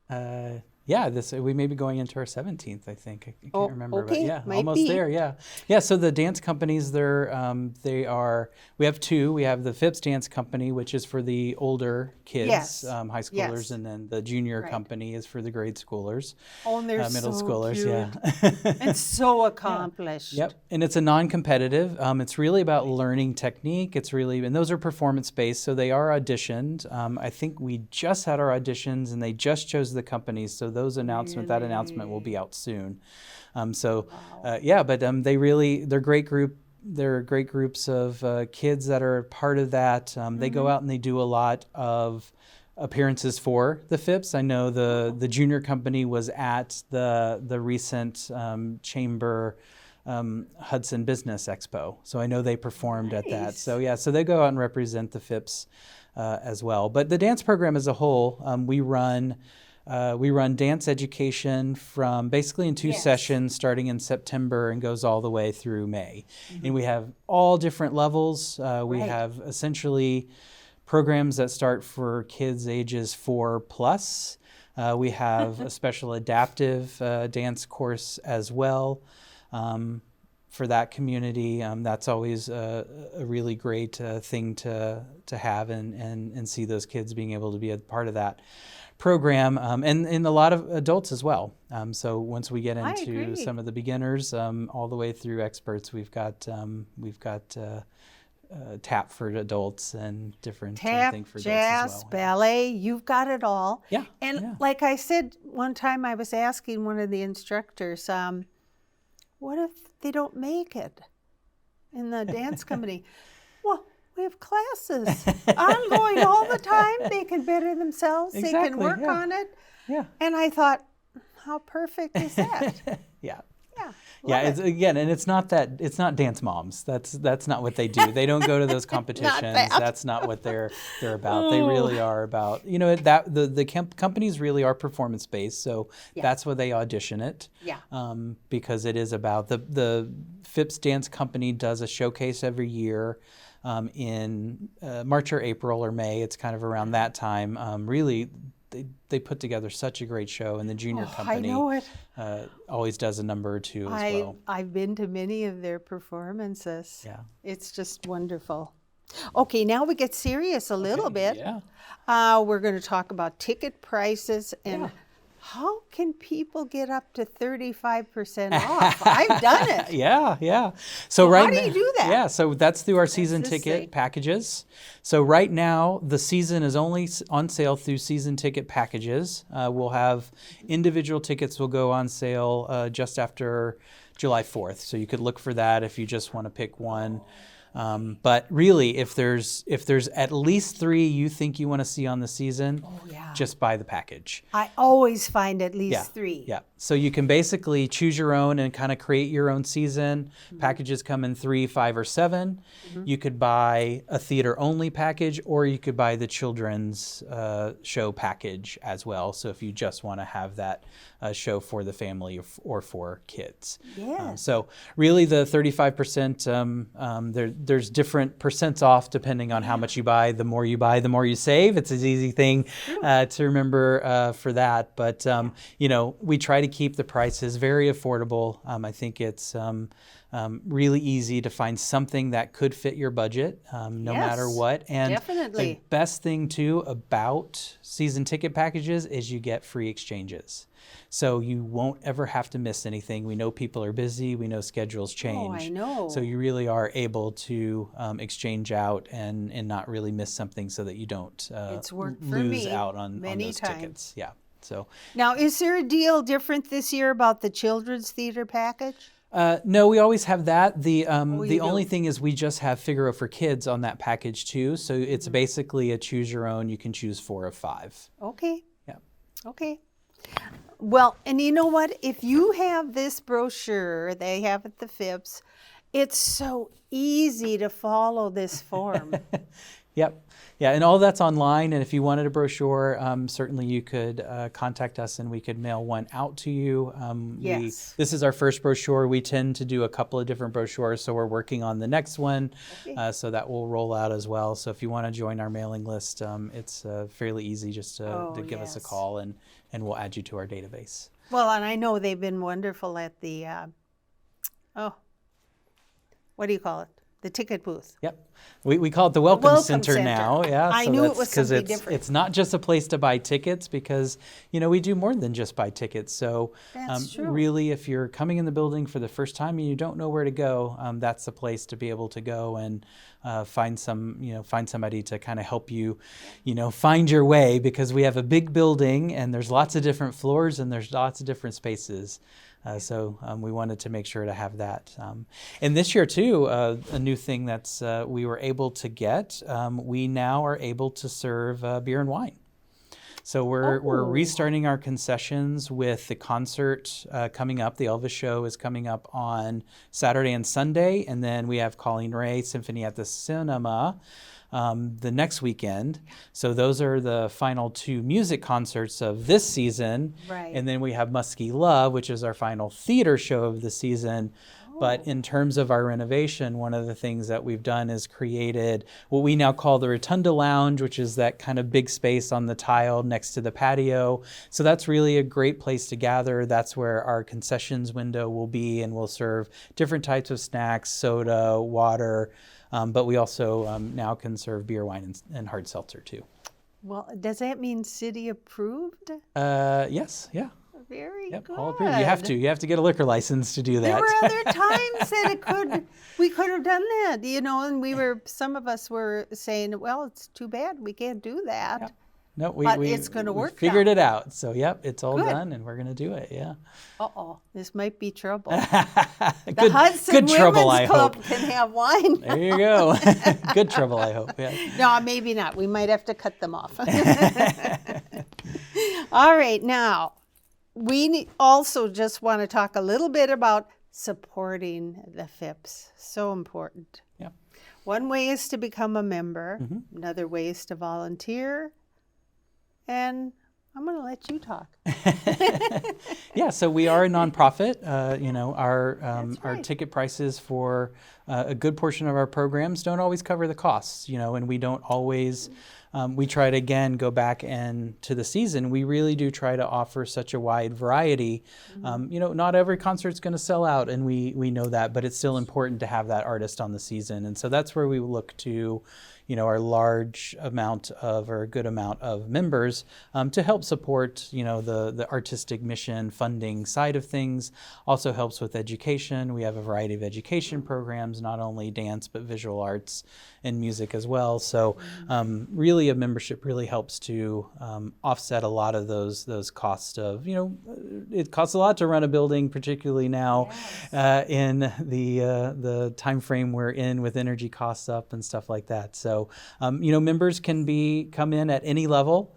Speaker 2: Yeah, we may be going into our 17th, I think. I can't
Speaker 1: Oh,
Speaker 2: remember,
Speaker 1: okay,
Speaker 2: but yeah,
Speaker 1: might
Speaker 2: almost
Speaker 1: be.
Speaker 2: there. Yeah, yeah. So the dance companies, we have two. We have the Phipps Dance Company, which is for the older kids,
Speaker 1: Yes,
Speaker 2: high schoolers,
Speaker 1: yes.
Speaker 2: and then the junior
Speaker 1: Right.
Speaker 2: company is for the grade schoolers,
Speaker 1: Oh, and they're
Speaker 2: middle
Speaker 1: so
Speaker 2: schoolers.
Speaker 1: cute.
Speaker 2: Yeah.
Speaker 1: And so accomplished.
Speaker 2: Yep, and it's a non-competitive. It's really about learning technique. And those are performance-based, so they are auditioned. I think we just had our auditions, and they just chose the companies. So that announcement will be out soon. Yeah, but they're great group. They're great groups of kids that are part of that. They go out and they do a lot of appearances for the Phipps. I know the junior company was at the recent chamber Hudson Business Expo, so I know they performed at that.
Speaker 1: Nice.
Speaker 2: So yeah, so they go out and represent the Phipps as well. But the dance program as a whole, we run dance education from basically in two
Speaker 1: Yes.
Speaker 2: sessions starting in September and goes all the way through May. And we have all different levels. We
Speaker 1: Right.
Speaker 2: have essentially programs that start for kids ages 4+. We have a special adaptive dance course as well for that community. That's always a really great thing to have and see those kids being able to be a part of that program, and a lot of adults as well. So once we get
Speaker 1: I
Speaker 2: into
Speaker 1: agree.
Speaker 2: some of the beginners, all the way through experts, we've got tap for adults and different
Speaker 1: Tap,
Speaker 2: thing for adults
Speaker 1: jazz,
Speaker 2: as well.
Speaker 1: ballet, you've got it all.
Speaker 2: Yeah,
Speaker 1: And
Speaker 2: yeah.
Speaker 1: like I said, one time I was asking one of the instructors, what if they don't make it in the dance company? Well, we have classes ongoing all the time. They can better themselves. They can
Speaker 2: Exactly,
Speaker 1: work
Speaker 2: yeah.
Speaker 1: on it.
Speaker 2: Yeah.
Speaker 1: And I thought, how perfect is that?
Speaker 2: Yeah.
Speaker 1: Yeah.
Speaker 2: Yeah,
Speaker 1: love
Speaker 2: it's, again, and it's not dance moms. That's not what they do. They don't go to those competitions.
Speaker 1: that.
Speaker 2: That's not what they're about. They really are about, you know, that the companies really are performance based. So that's why they audition it.
Speaker 1: Yeah.
Speaker 2: Because it is about the Phipps Dance Company does a showcase every year. In March or April or May, it's kind of around that time. Really, they put together such a great show, and the junior company
Speaker 1: I know it.
Speaker 2: always does a number or two as well.
Speaker 1: I've been to many of their performances.
Speaker 2: Yeah.
Speaker 1: It's just wonderful. Okay, now we get serious a little bit.
Speaker 2: Yeah.
Speaker 1: We're going to talk about ticket prices and How can people get up to 35% off? I've done it.
Speaker 2: Yeah. So
Speaker 1: Well,
Speaker 2: right
Speaker 1: how do
Speaker 2: now,
Speaker 1: you do that?
Speaker 2: Yeah, so that's through our season
Speaker 1: this
Speaker 2: ticket
Speaker 1: thing?
Speaker 2: packages. So right now, the season is only on sale through season ticket packages. We'll have individual tickets will go on sale just after July 4th. So you could look for that if you just want to pick one. But really, if there's at least 3 you think you want to see on the season, just buy the package.
Speaker 1: I always find at least
Speaker 2: Yeah,
Speaker 1: 3.
Speaker 2: Yeah. So you can basically choose your own and kind of create your own season. Packages come in 3, 5, or 7. You could buy a theater only package, or you could buy the children's show package as well. So if you just want to have that show for the family or for kids.
Speaker 1: Yes.
Speaker 2: So really the 35%, there's different percents off depending on how much you buy. The more you buy, the more you save. It's an easy thing to remember for that. But, we try to keep the prices very affordable. I think it's really easy to find something that could fit your budget no matter what. And
Speaker 1: definitely.
Speaker 2: the best thing, too, about season ticket packages is you get free exchanges. So you won't ever have to miss anything. We know people are busy. We know schedules change.
Speaker 1: Oh, I know.
Speaker 2: So you really are able to exchange out and not really miss something so that you don't
Speaker 1: It's worked for
Speaker 2: lose
Speaker 1: me
Speaker 2: out on
Speaker 1: many
Speaker 2: those
Speaker 1: times.
Speaker 2: tickets. Yeah. So
Speaker 1: Now, is there a deal different this year about the children's theater package?
Speaker 2: no, we always have that. The
Speaker 1: you
Speaker 2: only
Speaker 1: do?
Speaker 2: thing is we just have Figaro for Kids on that package too. So it's basically a choose your own. You can choose 4 of 5.
Speaker 1: Okay.
Speaker 2: Yeah.
Speaker 1: Okay. Well, and you know what? If you have this brochure they have at the Phipps, it's so easy to follow this form.
Speaker 2: Yep. Yeah, and all that's online. And if you wanted a brochure, certainly you could contact us and we could mail one out to you.
Speaker 1: Yes.
Speaker 2: This is our first brochure. We tend to do a couple of different brochures, so we're working on the next one.
Speaker 1: Okay.
Speaker 2: So that will roll out as well. So if you want to join our mailing list, it's fairly easy just to give us a
Speaker 1: yes.
Speaker 2: call and we'll add you to our database.
Speaker 1: Well, and I know they've been wonderful at the, what do you call it? The ticket booth.
Speaker 2: Yep. We call it the Welcome,
Speaker 1: Welcome
Speaker 2: Center,
Speaker 1: Center.
Speaker 2: now. Yeah.
Speaker 1: I
Speaker 2: so
Speaker 1: knew it
Speaker 2: that's
Speaker 1: was
Speaker 2: 'cause
Speaker 1: something
Speaker 2: it's,
Speaker 1: different.
Speaker 2: It's not just a place to buy tickets because, we do more than just buy tickets. So
Speaker 1: That's true.
Speaker 2: really, if you're coming in the building for the first time and you don't know where to go, that's the place to be able to go and find somebody to kind of help you, find your way, because we have a big building and there's lots of different floors and there's lots of different spaces. So we wanted to make sure to have that. And this year, too, a new thing that's we were able to get, we now are able to serve beer and wine. So we're restarting our concessions with the concert coming up. The Elvis show is coming up on Saturday and Sunday. And then we have Colleen Ray Symphony at the Cinema the next weekend. So those are the final 2 music concerts of this season.
Speaker 1: Right.
Speaker 2: And then we have Muskie Love, which is our final theater show of the season. But in terms of our renovation, one of the things that we've done is created what we now call the Rotunda Lounge, which is that kind of big space on the tile next to the patio. So that's really a great place to gather. That's where our concessions window will be, and we'll serve different types of snacks, soda, water, but we also now can serve beer, wine, and hard seltzer too.
Speaker 1: Well, does that mean city approved?
Speaker 2: Yes, yeah.
Speaker 1: Very
Speaker 2: Yep,
Speaker 1: good.
Speaker 2: all approved. You have to get a liquor license to do that.
Speaker 1: There were other times that we could have done that, and some of us were saying, well, it's too bad we can't do that.
Speaker 2: Yep. No,
Speaker 1: But it's gonna
Speaker 2: we
Speaker 1: work
Speaker 2: figured
Speaker 1: now.
Speaker 2: it out. So, yep, it's all
Speaker 1: Good.
Speaker 2: done, and we're going to do it. Yeah.
Speaker 1: Uh-oh, this might be trouble.
Speaker 2: good,
Speaker 1: The Hudson
Speaker 2: good trouble,
Speaker 1: Women's
Speaker 2: I
Speaker 1: Club
Speaker 2: hope.
Speaker 1: can have wine.
Speaker 2: There you go. Good trouble, I hope. Yeah.
Speaker 1: No, maybe not. We might have to cut them off. All right, now, we also just want to talk a little bit about supporting the Phipps. So important.
Speaker 2: Yeah.
Speaker 1: One way is to become a member.
Speaker 2: Mm-hmm.
Speaker 1: Another way is to volunteer. And I'm going to let you talk.
Speaker 2: Yeah, so we are a nonprofit. Our
Speaker 1: right.
Speaker 2: ticket prices for a good portion of our programs don't always cover the costs, and we don't always, we try to, again, go back and to the season, we really do try to offer such a wide variety. Not every concert's going to sell out, and we know that, but it's still important to have that artist on the season. And so that's where we look to, our large amount of, or a good amount of members to help support, the artistic mission funding side of things. Also helps with education. We have a variety of education programs, not only dance, but visual arts and music as well. So really a membership really helps to offset a lot of those costs of, it costs a lot to run a building, particularly now in the time frame we're in with energy costs up and stuff like that. So, members can come in at any level,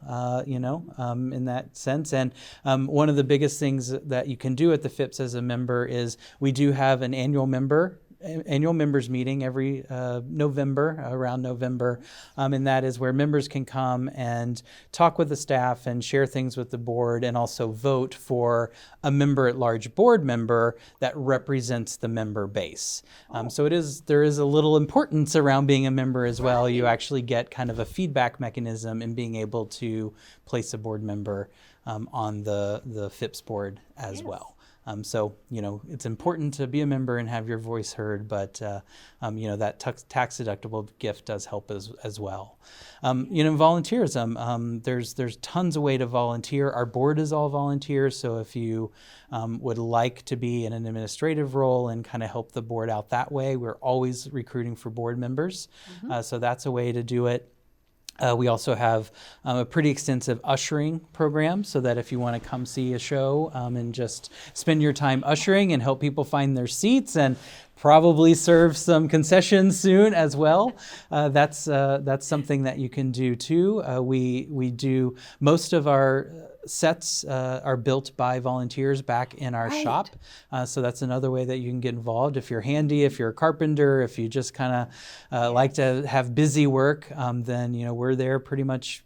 Speaker 2: in that sense. And one of the biggest things that you can do at the Phipps as a member is we do have an annual members meeting every November, around November, and that is where members can come and talk with the staff and share things with the board, and also vote for a member-at-large board member that represents the member base. So there is a little importance around being a member as well. You actually get kind of a feedback mechanism in being able to place a board member on the Phipps board as well. So, it's important to be a member and have your voice heard, but, that tax-deductible gift does help as well. Volunteerism, there's tons of way to volunteer. Our board is all volunteers, so if you would like to be in an administrative role and kind of help the board out that way, we're always recruiting for board members. So that's a way to do it. We also have a pretty extensive ushering program, so that if you want to come see a show and just spend your time ushering and help people find their seats, and probably serve some concessions soon as well, that's something that you can do too. We do most of our sets are built by volunteers back in our shop, so that's another way that you can get involved. If you're handy, if you're a carpenter, if you just kind of like to have busy work, then we're there pretty much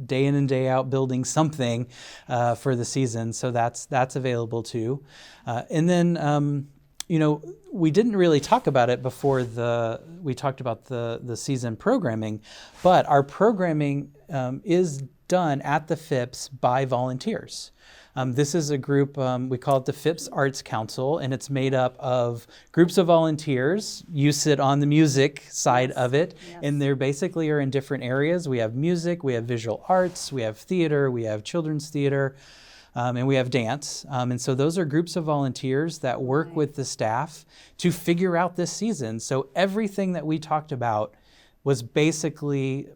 Speaker 2: day in and day out building something for the season. So that's available too, and then. We didn't really talk about it before we talked about the season programming, but our programming is done at the Phipps by volunteers. This is a group, we call it the Phipps Arts Council, and it's made up of groups of volunteers. You sit on the music side of it, and they basically are in different areas. We have music, we have visual arts, we have theater, we have children's theater, and we have dance. And so those are groups of volunteers that work with the staff to figure out this season. So everything that we talked about was basically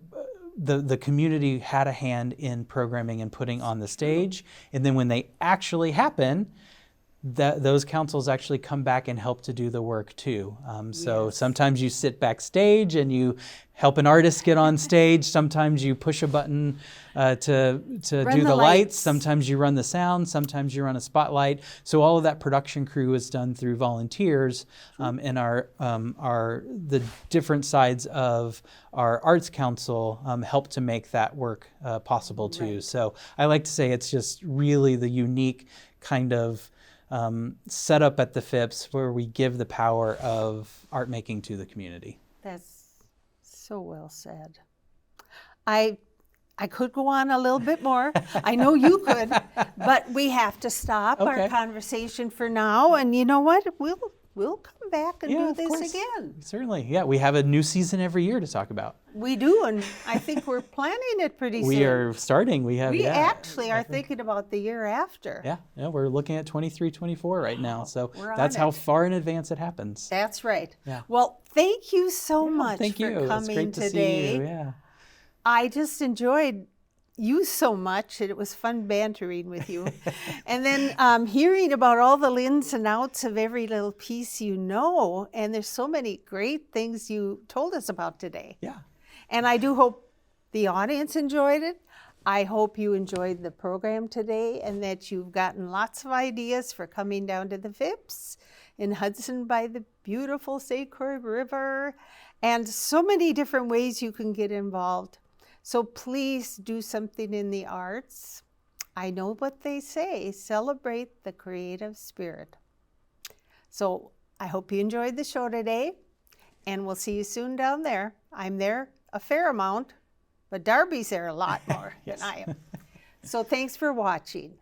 Speaker 2: the community had a hand in programming and putting on the stage. And then when they actually happen, those councils actually come back and help to do the work too. So sometimes you sit backstage and you help an artist get on stage. Sometimes you push a button to do the lights. Sometimes you run the sound. Sometimes you run a spotlight. So all of that production crew is done through volunteers, and the different sides of our arts council help to make that work possible too. So I like to say it's just really the unique kind of set up at the Phipps where we give the power of art making to the community.
Speaker 1: That's so well said. I could go on a little bit more. I know you could, but we have to stop our conversation for now. And you know what? We'll come back and do this again.
Speaker 2: Certainly. Yeah, we have a new season every year to talk about.
Speaker 1: We do, and I think we're planning it pretty soon.
Speaker 2: We are starting. We
Speaker 1: actually are thinking about the year after.
Speaker 2: Yeah, we're looking at 23, 24 right now. So that's how far in advance it happens.
Speaker 1: That's right. Yeah. Well, thank you so much for coming
Speaker 2: it's great to
Speaker 1: today.
Speaker 2: See you. Yeah.
Speaker 1: I just enjoyed you so much, and it was fun bantering with you. And then hearing about all the ins and outs of every little piece and there's so many great things you told us about today.
Speaker 2: Yeah.
Speaker 1: And I do hope the audience enjoyed it. I hope you enjoyed the program today and that you've gotten lots of ideas for coming down to the Phipps in Hudson by the beautiful St. Croix River, and so many different ways you can get involved. So please do something in the arts. I know what they say, celebrate the creative spirit. So I hope you enjoyed the show today. And we'll see you soon down there. I'm there a fair amount, but Darby's there a lot more than I am. So thanks for watching.